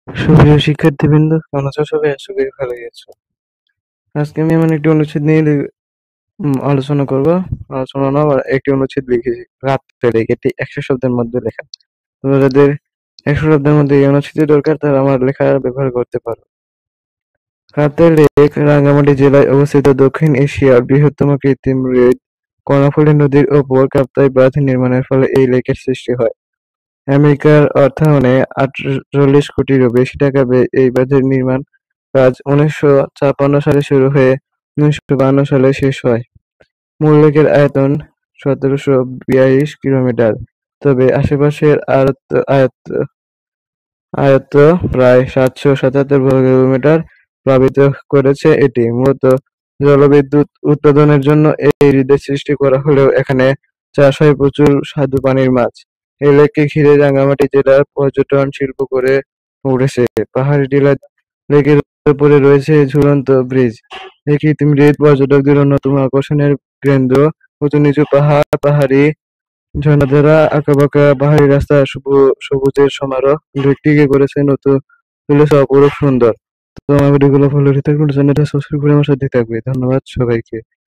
সুপ্রিয় শিক্ষার্থীবৃন্দ, কেমন আছো সবাই? আশা করি ভালো আছো। আজকে আমি এমন একটি অনুচ্ছেদ নিয়ে আলোচনা করব। আলোচনা না, আবার একটি অনুচ্ছেদ লিখেছি রাত্রে লেগে, এটি 100 শব্দের মধ্যে লেখা। তোমরা যাদের 100 শব্দের মধ্যে এই অনুচ্ছেদটি দরকার তারা আমার লেখা ব্যবহার করতে পারো। রাতের লেক রাঙ্গামাটি জেলায় অবস্থিত দক্ষিণ এশিয়ার বৃহত্তম কৃত্রিম হ্রদ কর্ণফুলী নদীর ওপর কাপ্তাই বাঁধ নির্মাণের ফলে এই লেকের সৃষ্টি হয়। আমেরিকার অর্থায়নে ৪৮ কোটিরও বেশি টাকা ব্যয়ে এই বাঁধের নির্মাণ কাজ ১৯৫৬ সালে শুরু হয়ে ১৯৫২ সালে শেষ হয়। মূল লেকের আয়তন ১৭৪২ কিলোমিটার, তবে আশেপাশের আয়ত্ত প্রায় ৭৭৭ বর্গ কিলোমিটার প্লাবিত করেছে এটি। মূলত জলবিদ্যুৎ উৎপাদনের জন্য এই হ্রদের সৃষ্টি করা হলেও এখানে চাষ হয় প্রচুর স্বাদু পানির মাছ। এই লেককে ঘিরে রাঙ্গামাটি জেলার পর্যটন শিল্প গড়ে উঠেছে। পাহাড়ি টিলা লেকের উপরে রয়েছে ঝুলন্ত ব্রিজ। এই কৃত্রিম হ্রদ পর্যটকদের অন্যতম আকর্ষণের কেন্দ্র। উঁচু-নিচু পাহাড়, পাহাড়ি ঝর্ণা দ্বারা আঁকাবাঁকা পাহাড়ি রাস্তা, সবুজের সমারোহ লেকটিকে তুলেছে অপরূপ সুন্দর। তো আমার ভিডিওগুলো ভালো লেগে থাকলে চ্যানেলটা সাবস্ক্রাইব করে আমার সাথে থাকবে। ধন্যবাদ সবাইকে।